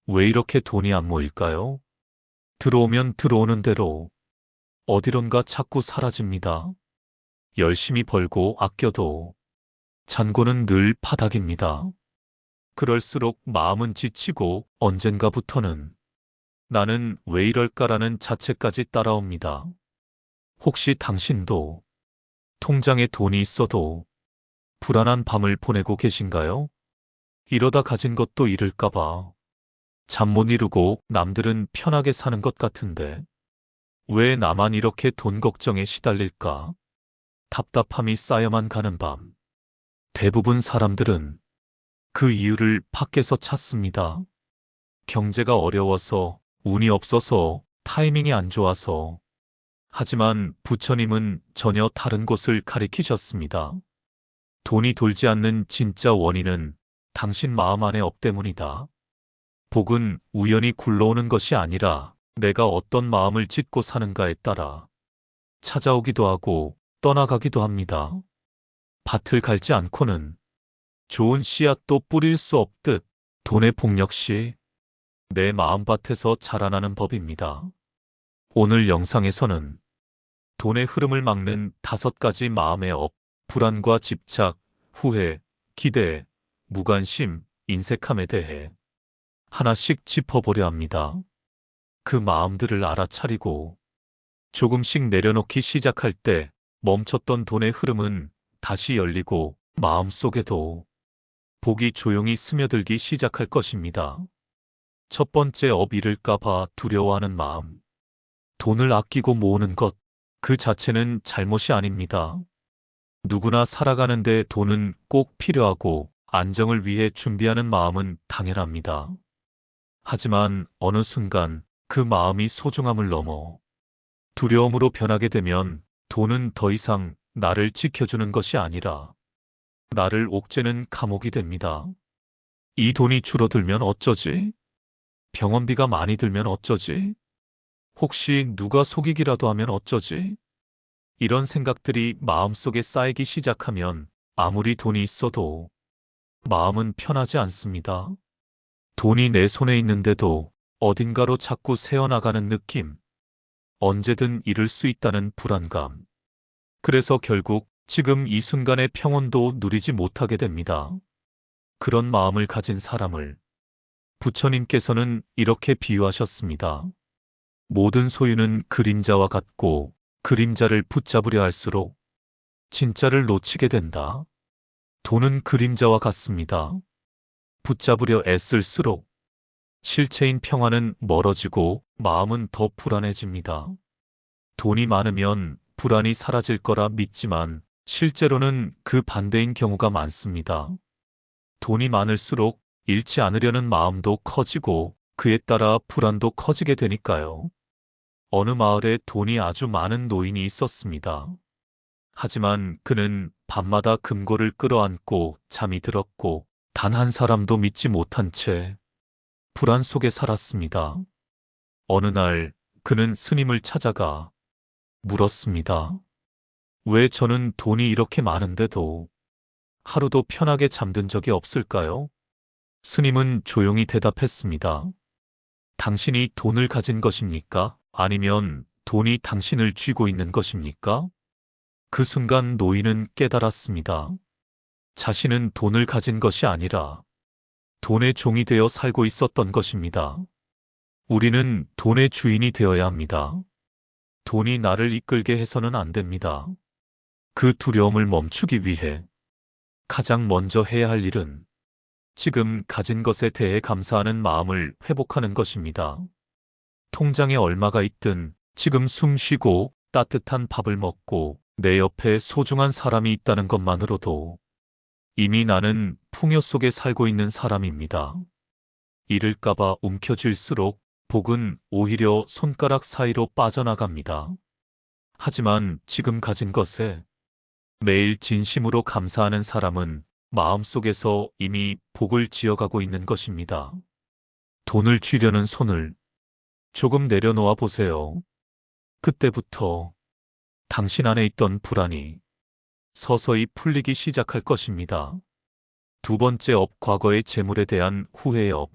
왜 이렇게 돈이 안 모일까요? 들어오면 들어오는 대로 어디론가 자꾸 사라집니다. 열심히 벌고 아껴도 잔고는 늘 바닥입니다. 그럴수록 마음은 지치고 언젠가부터는 나는 왜 이럴까라는 자책까지 따라옵니다. 혹시 당신도 통장에 돈이 있어도 불안한 밤을 보내고 계신가요? 이러다 가진 것도 잃을까봐 잠 못 이루고 남들은 편하게 사는 것 같은데 왜 나만 이렇게 돈 걱정에 시달릴까? 답답함이 쌓여만 가는 밤. 대부분 사람들은 그 이유를 밖에서 찾습니다. 경제가 어려워서, 운이 없어서, 타이밍이 안 좋아서. 하지만 부처님은 전혀 다른 곳을 가리키셨습니다. 돈이 돌지 않는 진짜 원인은 당신 마음 안의 업 때문이다. 복은 우연히 굴러오는 것이 아니라 내가 어떤 마음을 짓고 사는가에 따라 찾아오기도 하고 떠나가기도 합니다. 밭을 갈지 않고는 좋은 씨앗도 뿌릴 수 없듯 돈의 복 역시 내 마음밭에서 자라나는 법입니다. 오늘 영상에서는 돈의 흐름을 막는 5가지 마음의 업, 불안과 집착, 후회, 기대, 무관심, 인색함에 대해 하나씩 짚어보려 합니다. 그 마음들을 알아차리고 조금씩 내려놓기 시작할 때 멈췄던 돈의 흐름은 다시 열리고 마음속에도 복이 조용히 스며들기 시작할 것입니다. 첫 번째 업 잃을까봐 두려워하는 마음. 돈을 아끼고 모으는 것, 그 자체는 잘못이 아닙니다. 누구나 살아가는데 돈은 꼭 필요하고 안정을 위해 준비하는 마음은 당연합니다. 하지만 어느 순간 그 마음이 소중함을 넘어 두려움으로 변하게 되면 돈은 더 이상 나를 지켜주는 것이 아니라 나를 옥죄는 감옥이 됩니다. 이 돈이 줄어들면 어쩌지? 병원비가 많이 들면 어쩌지? 혹시 누가 속이기라도 하면 어쩌지? 이런 생각들이 마음속에 쌓이기 시작하면 아무리 돈이 있어도 마음은 편하지 않습니다. 돈이 내 손에 있는데도 어딘가로 자꾸 새어나가는 느낌. 언제든 잃을 수 있다는 불안감. 그래서 결국 지금 이 순간의 평온도 누리지 못하게 됩니다. 그런 마음을 가진 사람을 부처님께서는 이렇게 비유하셨습니다. 모든 소유는 그림자와 같고 그림자를 붙잡으려 할수록 진짜를 놓치게 된다. 돈은 그림자와 같습니다. 붙잡으려 애쓸수록 실체인 평화는 멀어지고 마음은 더 불안해집니다. 돈이 많으면 불안이 사라질 거라 믿지만 실제로는 그 반대인 경우가 많습니다. 돈이 많을수록 잃지 않으려는 마음도 커지고 그에 따라 불안도 커지게 되니까요. 어느 마을에 돈이 아주 많은 노인이 있었습니다. 하지만 그는 밤마다 금고를 끌어안고 잠이 들었고 단 한 사람도 믿지 못한 채 불안 속에 살았습니다. 어느 날 그는 스님을 찾아가 물었습니다. 왜 저는 돈이 이렇게 많은데도 하루도 편하게 잠든 적이 없을까요? 스님은 조용히 대답했습니다. 당신이 돈을 가진 것입니까? 아니면 돈이 당신을 쥐고 있는 것입니까? 그 순간 노인은 깨달았습니다. 자신은 돈을 가진 것이 아니라 돈의 종이 되어 살고 있었던 것입니다. 우리는 돈의 주인이 되어야 합니다. 돈이 나를 이끌게 해서는 안 됩니다. 그 두려움을 멈추기 위해 가장 먼저 해야 할 일은 지금 가진 것에 대해 감사하는 마음을 회복하는 것입니다. 통장에 얼마가 있든 지금 숨 쉬고 따뜻한 밥을 먹고 내 옆에 소중한 사람이 있다는 것만으로도 이미 나는 풍요 속에 살고 있는 사람입니다. 잃을까봐 움켜쥘수록 복은 오히려 손가락 사이로 빠져나갑니다. 하지만 지금 가진 것에 매일 진심으로 감사하는 사람은 마음속에서 이미 복을 지어가고 있는 것입니다. 돈을 쥐려는 손을 조금 내려놓아 보세요. 그때부터 당신 안에 있던 불안이 서서히 풀리기 시작할 것입니다. 두 번째 업, 과거의 재물에 대한 후회의 업.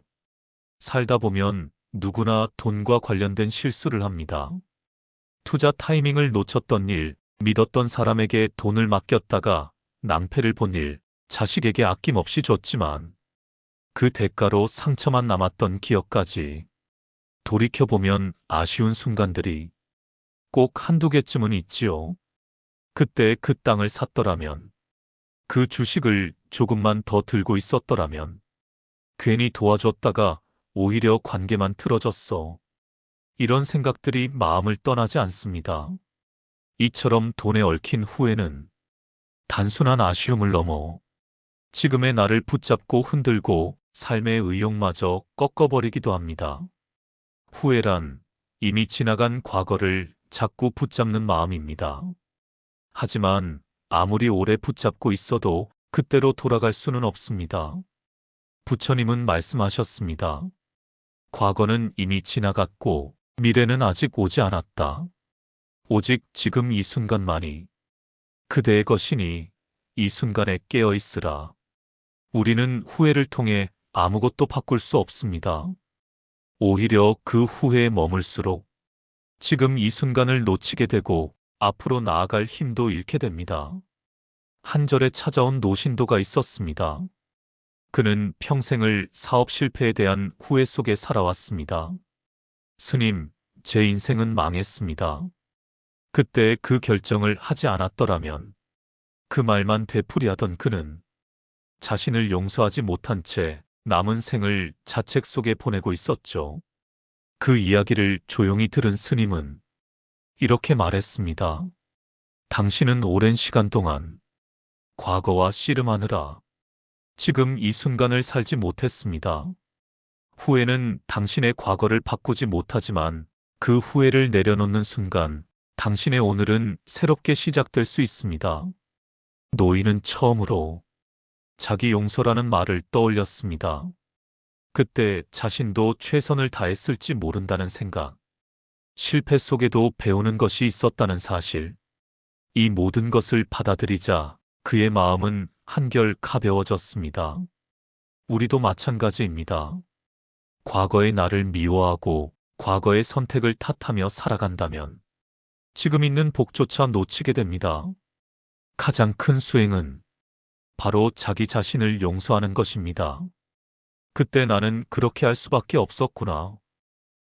살다 보면 누구나 돈과 관련된 실수를 합니다. 투자 타이밍을 놓쳤던 일, 믿었던 사람에게 돈을 맡겼다가 낭패를 본 일, 자식에게 아낌없이 줬지만 그 대가로 상처만 남았던 기억까지 돌이켜보면 아쉬운 순간들이 꼭 한두 개쯤은 있지요. 그때 그 땅을 샀더라면, 그 주식을 조금만 더 들고 있었더라면, 괜히 도와줬다가 오히려 관계만 틀어졌어. 이런 생각들이 마음을 떠나지 않습니다. 이처럼 돈에 얽힌 후회는 단순한 아쉬움을 넘어 지금의 나를 붙잡고 흔들고 삶의 의욕마저 꺾어버리기도 합니다. 후회란 이미 지나간 과거를 자꾸 붙잡는 마음입니다. 하지만 아무리 오래 붙잡고 있어도 그때로 돌아갈 수는 없습니다. 부처님은 말씀하셨습니다. 과거는 이미 지나갔고 미래는 아직 오지 않았다. 오직 지금 이 순간만이 그대의 것이니 이 순간에 깨어 있으라. 우리는 후회를 통해 아무것도 바꿀 수 없습니다. 오히려 그 후회에 머물수록 지금 이 순간을 놓치게 되고 앞으로 나아갈 힘도 잃게 됩니다. 한 절에 찾아온 노신도가 있었습니다. 그는 평생을 사업 실패에 대한 후회 속에 살아왔습니다. 스님, 제 인생은 망했습니다. 그때 그 결정을 하지 않았더라면, 그 말만 되풀이하던 그는 자신을 용서하지 못한 채 남은 생을 자책 속에 보내고 있었죠. 그 이야기를 조용히 들은 스님은 이렇게 말했습니다. 당신은 오랜 시간 동안 과거와 씨름하느라 지금 이 순간을 살지 못했습니다. 후회는 당신의 과거를 바꾸지 못하지만 그 후회를 내려놓는 순간 당신의 오늘은 새롭게 시작될 수 있습니다. 노인은 처음으로 자기 용서라는 말을 떠올렸습니다. 그때 자신도 최선을 다했을지 모른다는 생각, 실패 속에도 배우는 것이 있었다는 사실, 이 모든 것을 받아들이자 그의 마음은 한결 가벼워졌습니다. 우리도 마찬가지입니다. 과거의 나를 미워하고 과거의 선택을 탓하며 살아간다면 지금 있는 복조차 놓치게 됩니다. 가장 큰 수행은 바로 자기 자신을 용서하는 것입니다. 그때 나는 그렇게 할 수밖에 없었구나.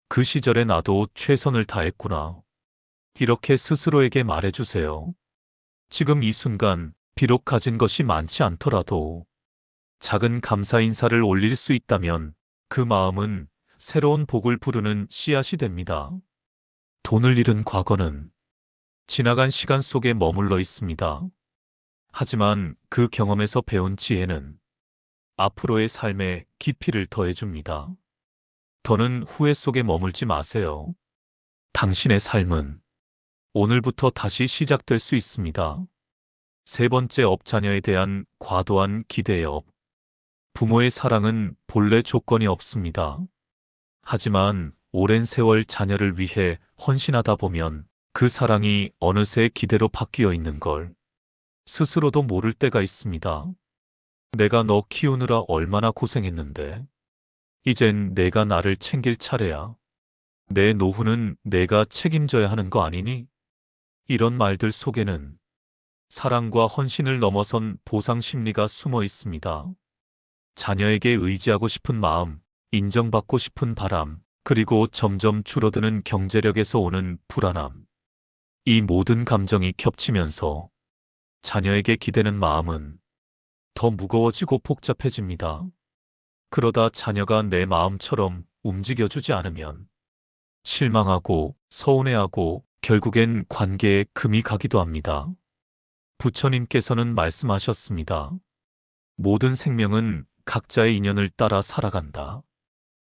그 시절에 나도 최선을 다했구나. 이렇게 스스로에게 말해주세요. 지금 이 순간 비록 가진 것이 많지 않더라도 작은 감사 인사를 올릴 수 있다면 그 마음은 새로운 복을 부르는 씨앗이 됩니다. 돈을 잃은 과거는 지나간 시간 속에 머물러 있습니다. 하지만 그 경험에서 배운 지혜는 앞으로의 삶에 깊이를 더해줍니다. 더는 후회 속에 머물지 마세요. 당신의 삶은 오늘부터 다시 시작될 수 있습니다. 세 번째 업, 자녀에 대한 과도한 기대의 업. 부모의 사랑은 본래 조건이 없습니다. 하지만 오랜 세월 자녀를 위해 헌신하다 보면 그 사랑이 어느새 기대로 바뀌어 있는 걸 스스로도 모를 때가 있습니다. 내가 너 키우느라 얼마나 고생했는데 이젠 내가 나를 챙길 차례야. 내 노후는 내가 책임져야 하는 거 아니니? 이런 말들 속에는 사랑과 헌신을 넘어선 보상 심리가 숨어 있습니다. 자녀에게 의지하고 싶은 마음, 인정받고 싶은 바람, 그리고 점점 줄어드는 경제력에서 오는 불안함. 이 모든 감정이 겹치면서 자녀에게 기대는 마음은 더 무거워지고 복잡해집니다. 그러다 자녀가 내 마음처럼 움직여주지 않으면 실망하고 서운해하고 결국엔 관계에 금이 가기도 합니다. 부처님께서는 말씀하셨습니다. 모든 생명은 각자의 인연을 따라 살아간다.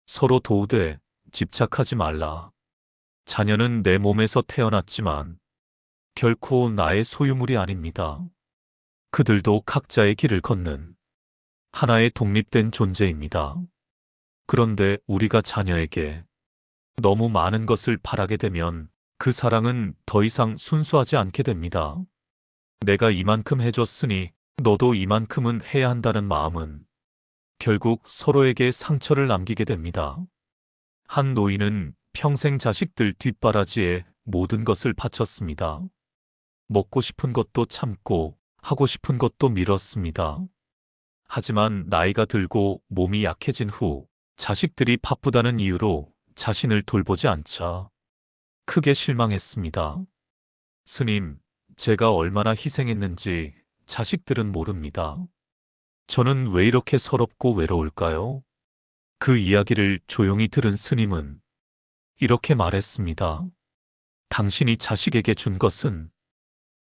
서로 도우되 집착하지 말라. 자녀는 내 몸에서 태어났지만 결코 나의 소유물이 아닙니다. 그들도 각자의 길을 걷는 하나의 독립된 존재입니다. 그런데 우리가 자녀에게 너무 많은 것을 바라게 되면 그 사랑은 더 이상 순수하지 않게 됩니다. 내가 이만큼 해줬으니 너도 이만큼은 해야 한다는 마음은 결국 서로에게 상처를 남기게 됩니다. 한 노인은 평생 자식들 뒷바라지에 모든 것을 바쳤습니다. 먹고 싶은 것도 참고 하고 싶은 것도 미뤘습니다. 하지만 나이가 들고 몸이 약해진 후 자식들이 바쁘다는 이유로 자신을 돌보지 않자 크게 실망했습니다. 스님, 제가 얼마나 희생했는지 자식들은 모릅니다. 저는 왜 이렇게 서럽고 외로울까요? 그 이야기를 조용히 들은 스님은 이렇게 말했습니다. 당신이 자식에게 준 것은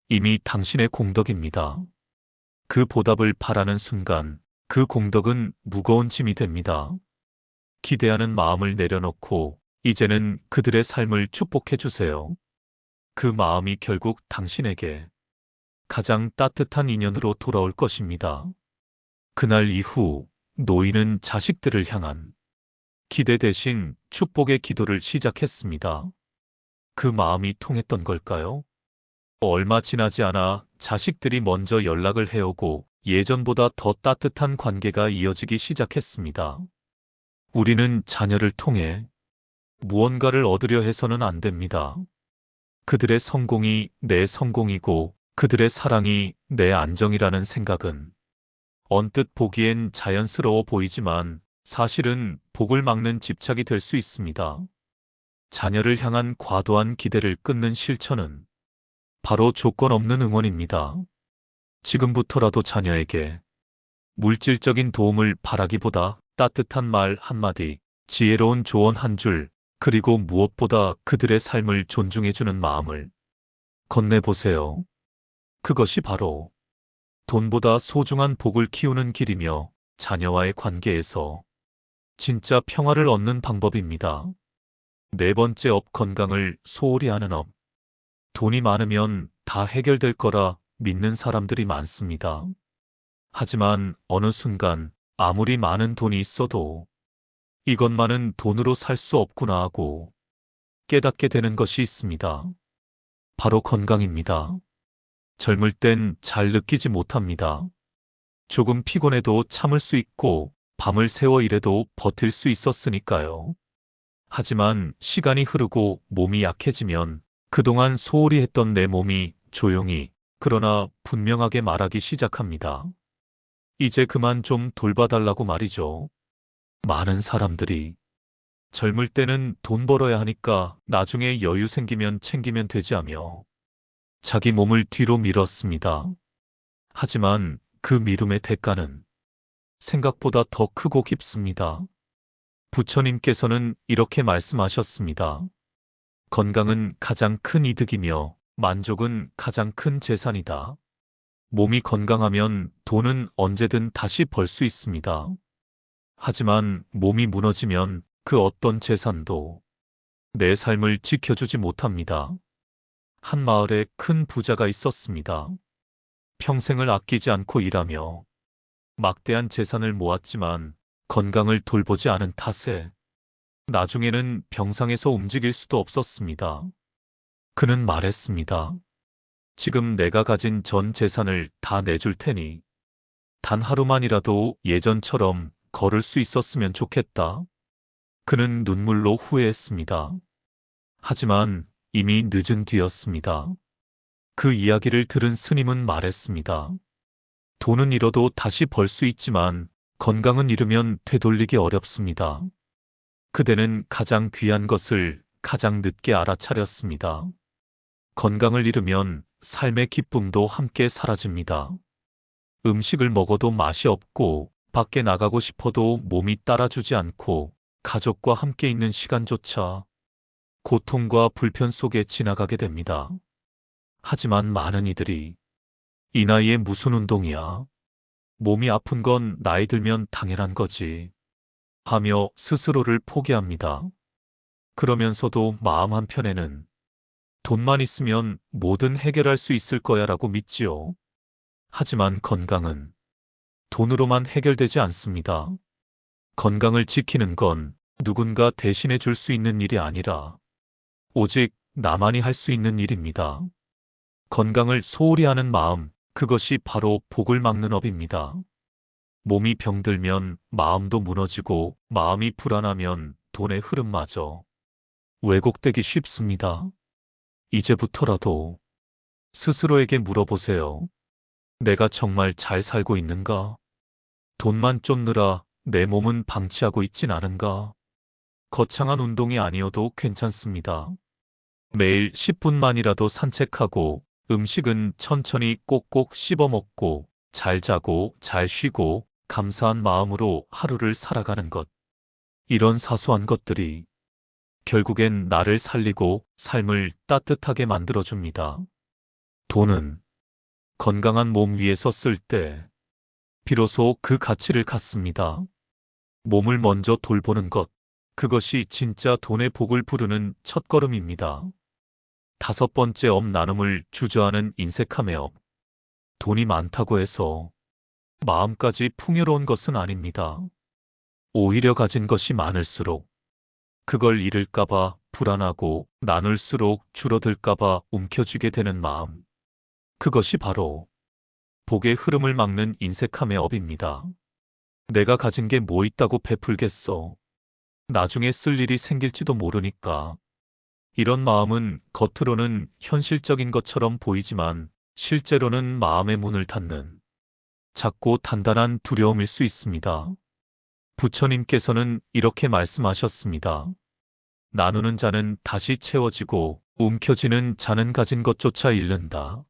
이미 당신의 공덕입니다. 그 보답을 바라는 순간 그 공덕은 무거운 짐이 됩니다. 기대하는 마음을 내려놓고 이제는 그들의 삶을 축복해 주세요. 그 마음이 결국 당신에게 가장 따뜻한 인연으로 돌아올 것입니다. 그날 이후 노인은 자식들을 향한 기대 대신 축복의 기도를 시작했습니다. 그 마음이 통했던 걸까요? 얼마 지나지 않아 자식들이 먼저 연락을 해오고 예전보다 더 따뜻한 관계가 이어지기 시작했습니다. 우리는 자녀를 통해 무언가를 얻으려 해서는 안 됩니다. 그들의 성공이 내 성공이고 그들의 사랑이 내 안정이라는 생각은 언뜻 보기엔 자연스러워 보이지만 사실은 복을 막는 집착이 될 수 있습니다. 자녀를 향한 과도한 기대를 끊는 실천은 바로 조건 없는 응원입니다. 지금부터라도 자녀에게 물질적인 도움을 바라기보다 따뜻한 말 한마디, 지혜로운 조언 한 줄, 그리고 무엇보다 그들의 삶을 존중해주는 마음을 건네보세요. 그것이 바로 돈보다 소중한 복을 키우는 길이며 자녀와의 관계에서 진짜 평화를 얻는 방법입니다. 네 번째 업, 건강을 소홀히 하는 업. 돈이 많으면 다 해결될 거라 믿는 사람들이 많습니다. 하지만 어느 순간 아무리 많은 돈이 있어도 이것만은 돈으로 살 수 없구나 하고 깨닫게 되는 것이 있습니다. 바로 건강입니다. 젊을 땐 잘 느끼지 못합니다. 조금 피곤해도 참을 수 있고 밤을 새워 일해도 버틸 수 있었으니까요. 하지만 시간이 흐르고 몸이 약해지면 그동안 소홀히 했던 내 몸이 조용히 그러나 분명하게 말하기 시작합니다. 이제 그만 좀 돌봐달라고 말이죠. 많은 사람들이 젊을 때는 돈 벌어야 하니까 나중에 여유 생기면 챙기면 되지 하며 자기 몸을 뒤로 밀었습니다. 하지만 그 미움의 대가는 생각보다 더 크고 깊습니다. 부처님께서는 이렇게 말씀하셨습니다. 건강은 가장 큰 이득이며 만족은 가장 큰 재산이다. 몸이 건강하면 돈은 언제든 다시 벌 수 있습니다. 하지만 몸이 무너지면 그 어떤 재산도 내 삶을 지켜주지 못합니다. 한 마을에 큰 부자가 있었습니다. 평생을 아끼지 않고 일하며 막대한 재산을 모았지만 건강을 돌보지 않은 탓에 나중에는 병상에서 움직일 수도 없었습니다. 그는 말했습니다. 지금 내가 가진 전 재산을 다 내줄 테니 단 하루만이라도 예전처럼 걸을 수 있었으면 좋겠다. 그는 눈물로 후회했습니다. 하지만 이미 늦은 뒤였습니다. 그 이야기를 들은 스님은 말했습니다. 돈은 잃어도 다시 벌 수 있지만 건강은 잃으면 되돌리기 어렵습니다. 그대는 가장 귀한 것을 가장 늦게 알아차렸습니다. 건강을 잃으면 삶의 기쁨도 함께 사라집니다. 음식을 먹어도 맛이 없고 밖에 나가고 싶어도 몸이 따라주지 않고 가족과 함께 있는 시간조차 고통과 불편 속에 지나가게 됩니다. 하지만 많은 이들이 이 나이에 무슨 운동이야? 몸이 아픈 건 나이 들면 당연한 거지. 하며 스스로를 포기합니다. 그러면서도 마음 한편에는 돈만 있으면 뭐든 해결할 수 있을 거야라고 믿지요. 하지만 건강은 돈으로만 해결되지 않습니다. 건강을 지키는 건 누군가 대신해 줄 수 있는 일이 아니라 오직 나만이 할 수 있는 일입니다. 건강을 소홀히 하는 마음, 그것이 바로 복을 막는 업입니다. 몸이 병들면 마음도 무너지고 마음이 불안하면 돈의 흐름마저 왜곡되기 쉽습니다. 이제부터라도 스스로에게 물어보세요. 내가 정말 잘 살고 있는가? 돈만 쫓느라 내 몸은 방치하고 있진 않은가? 거창한 운동이 아니어도 괜찮습니다. 매일 10분만이라도 산책하고 음식은 천천히 꼭꼭 씹어 먹고 잘 자고 잘 쉬고 감사한 마음으로 하루를 살아가는 것. 이런 사소한 것들이 결국엔 나를 살리고 삶을 따뜻하게 만들어줍니다. 돈은 건강한 몸 위에서 쓸 때 비로소 그 가치를 갖습니다. 몸을 먼저 돌보는 것, 그것이 진짜 돈의 복을 부르는 첫걸음입니다. 다섯 번째 업 나눔을 주저하는 인색함의 업. 돈이 많다고 해서 마음까지 풍요로운 것은 아닙니다. 오히려 가진 것이 많을수록 그걸 잃을까봐 불안하고 나눌수록 줄어들까봐 움켜쥐게 되는 마음. 그것이 바로 복의 흐름을 막는 인색함의 업입니다. 내가 가진 게 뭐 있다고 베풀겠어. 나중에 쓸 일이 생길지도 모르니까. 이런 마음은 겉으로는 현실적인 것처럼 보이지만 실제로는 마음의 문을 닫는 작고 단단한 두려움일 수 있습니다. 부처님께서는 이렇게 말씀하셨습니다. 나누는 자는 다시 채워지고 움켜쥐는 자는 가진 것조차 잃는다.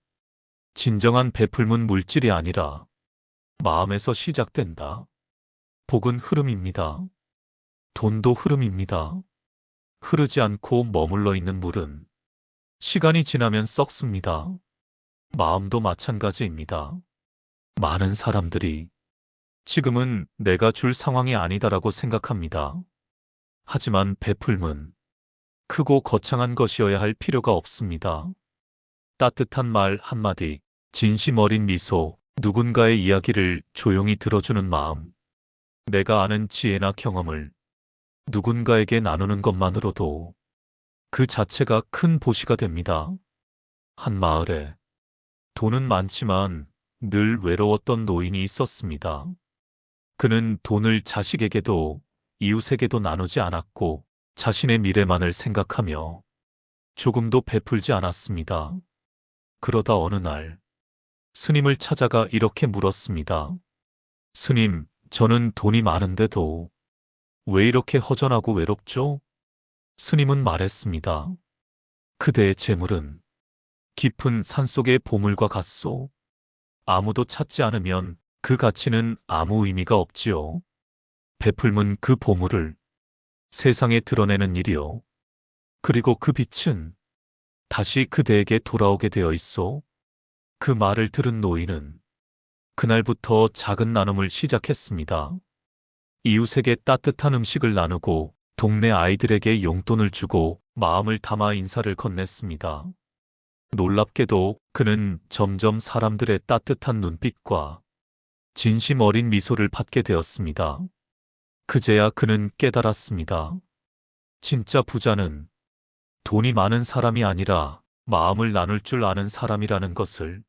진정한 베풀문 물질이 아니라 마음에서 시작된다. 복은 흐름입니다. 돈도 흐름입니다. 흐르지 않고 머물러 있는 물은 시간이 지나면 썩습니다. 마음도 마찬가지입니다. 많은 사람들이 지금은 내가 줄 상황이 아니다라고 생각합니다. 하지만 베풀문, 크고 거창한 것이어야 할 필요가 없습니다. 따뜻한 말 한마디, 진심 어린 미소, 누군가의 이야기를 조용히 들어주는 마음, 내가 아는 지혜나 경험을 누군가에게 나누는 것만으로도 그 자체가 큰 보시가 됩니다. 한 마을에 돈은 많지만 늘 외로웠던 노인이 있었습니다. 그는 돈을 자식에게도 이웃에게도 나누지 않았고 자신의 미래만을 생각하며 조금도 베풀지 않았습니다. 그러다 어느 날 스님을 찾아가 이렇게 물었습니다. 스님, 저는 돈이 많은데도 왜 이렇게 허전하고 외롭죠? 스님은 말했습니다. 그대의 재물은 깊은 산속의 보물과 같소. 아무도 찾지 않으면 그 가치는 아무 의미가 없지요. 베풀면 그 보물을 세상에 드러내는 일이요. 그리고 그 빛은 다시 그대에게 돌아오게 되어 있소. 그 말을 들은 노인은 그날부터 작은 나눔을 시작했습니다. 이웃에게 따뜻한 음식을 나누고 동네 아이들에게 용돈을 주고 마음을 담아 인사를 건넸습니다. 놀랍게도 그는 점점 사람들의 따뜻한 눈빛과 진심 어린 미소를 받게 되었습니다. 그제야 그는 깨달았습니다. 진짜 부자는 돈이 많은 사람이 아니라 마음을 나눌 줄 아는 사람이라는 것을.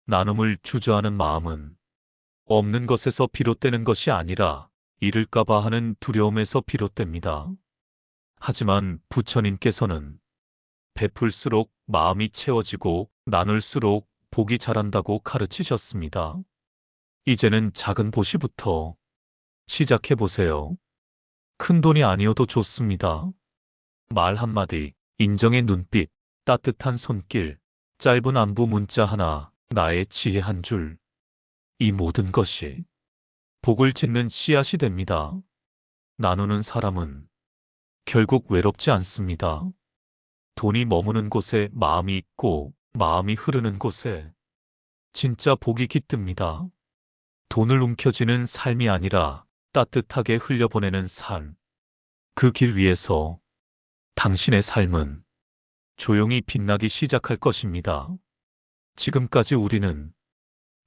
나눔을 주저하는 마음은 없는 것에서 비롯되는 것이 아니라 잃을까봐 하는 두려움에서 비롯됩니다. 하지만 부처님께서는 베풀수록 마음이 채워지고 나눌수록 복이 자란다고 가르치셨습니다. 이제는 작은 보시부터 시작해보세요. 큰 돈이 아니어도 좋습니다. 말 한마디, 인정의 눈빛, 따뜻한 손길, 짧은 안부 문자 하나, 나의 지혜 한 줄. 이 모든 것이 복을 짓는 씨앗이 됩니다. 나누는 사람은 결국 외롭지 않습니다. 돈이 머무는 곳에 마음이 있고 마음이 흐르는 곳에 진짜 복이 깃듭니다. 돈을 움켜쥐는 삶이 아니라 따뜻하게 흘려보내는 삶. 그 길 위에서 당신의 삶은 조용히 빛나기 시작할 것입니다. 지금까지 우리는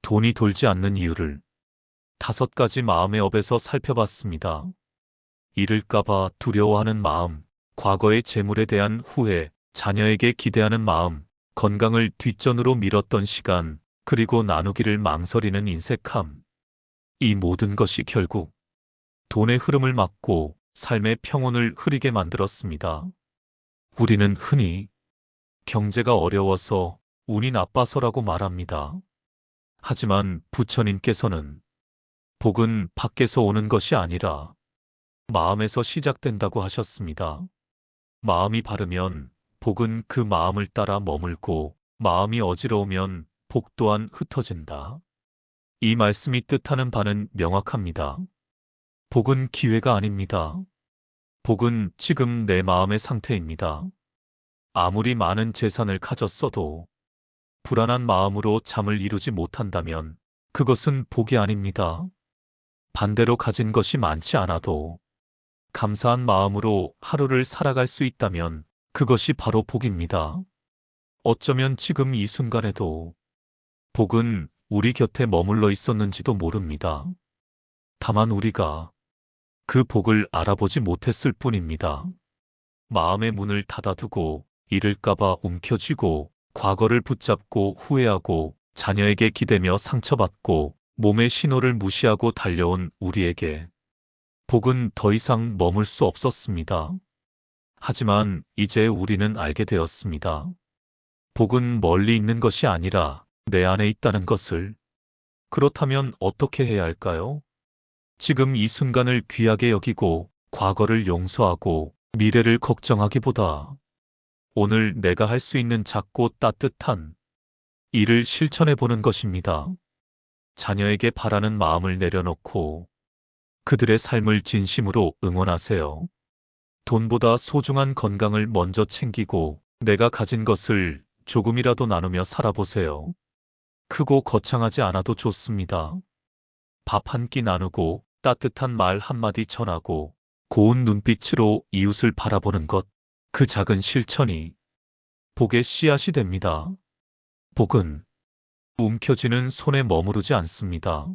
돈이 돌지 않는 이유를 5가지 마음의 업에서 살펴봤습니다. 잃을까봐 두려워하는 마음, 과거의 재물에 대한 후회, 자녀에게 기대하는 마음, 건강을 뒷전으로 밀었던 시간, 그리고 나누기를 망설이는 인색함. 이 모든 것이 결국 돈의 흐름을 막고 삶의 평온을 흐리게 만들었습니다. 우리는 흔히 경제가 어려워서 운이 나빠서라고 말합니다. 하지만 부처님께서는 복은 밖에서 오는 것이 아니라 마음에서 시작된다고 하셨습니다. 마음이 바르면 복은 그 마음을 따라 머물고 마음이 어지러우면 복 또한 흩어진다. 이 말씀이 뜻하는 바는 명확합니다. 복은 기회가 아닙니다. 복은 지금 내 마음의 상태입니다. 아무리 많은 재산을 가졌어도 불안한 마음으로 잠을 이루지 못한다면 그것은 복이 아닙니다. 반대로 가진 것이 많지 않아도 감사한 마음으로 하루를 살아갈 수 있다면 그것이 바로 복입니다. 어쩌면 지금 이 순간에도 복은 우리 곁에 머물러 있었는지도 모릅니다. 다만 우리가 그 복을 알아보지 못했을 뿐입니다. 마음의 문을 닫아두고 잃을까봐 움켜쥐고 과거를 붙잡고 후회하고 자녀에게 기대며 상처받고 몸의 신호를 무시하고 달려온 우리에게 복은 더 이상 머물 수 없었습니다. 하지만 이제 우리는 알게 되었습니다. 복은 멀리 있는 것이 아니라 내 안에 있다는 것을. 그렇다면 어떻게 해야 할까요? 지금 이 순간을 귀하게 여기고 과거를 용서하고 미래를 걱정하기보다 오늘 내가 할 수 있는 작고 따뜻한 일을 실천해 보는 것입니다. 자녀에게 바라는 마음을 내려놓고 그들의 삶을 진심으로 응원하세요. 돈보다 소중한 건강을 먼저 챙기고 내가 가진 것을 조금이라도 나누며 살아보세요. 크고 거창하지 않아도 좋습니다. 밥 한 끼 나누고 따뜻한 말 한마디 전하고 고운 눈빛으로 이웃을 바라보는 것, 그 작은 실천이 복의 씨앗이 됩니다. 복은 움켜쥐는 손에 머무르지 않습니다.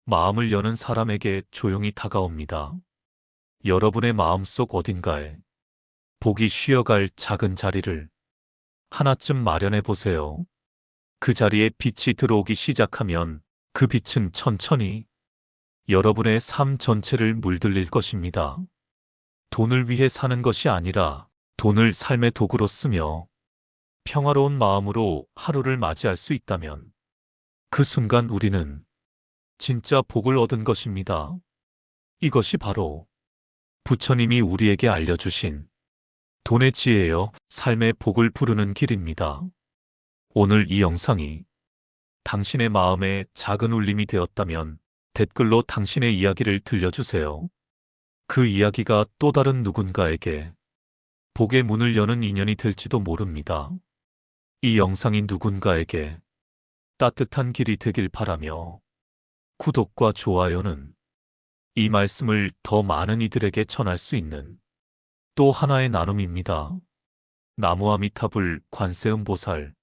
마음을 여는 사람에게 조용히 다가옵니다. 여러분의 마음속 어딘가에 복이 쉬어갈 작은 자리를 하나쯤 마련해 보세요. 그 자리에 빛이 들어오기 시작하면 그 빛은 천천히 여러분의 삶 전체를 물들일 것입니다. 돈을 위해 사는 것이 아니라 돈을 삶의 도구로 쓰며 평화로운 마음으로 하루를 맞이할 수 있다면 그 순간 우리는 진짜 복을 얻은 것입니다. 이것이 바로 부처님이 우리에게 알려주신 돈의 지혜여 삶의 복을 부르는 길입니다. 오늘 이 영상이 당신의 마음에 작은 울림이 되었다면 댓글로 당신의 이야기를 들려주세요. 그 이야기가 또 다른 누군가에게 복의 문을 여는 인연이 될지도 모릅니다. 이 영상이 누군가에게 따뜻한 길이 되길 바라며 구독과 좋아요는 이 말씀을 더 많은 이들에게 전할 수 있는 또 하나의 나눔입니다. 나무아미타불 관세음보살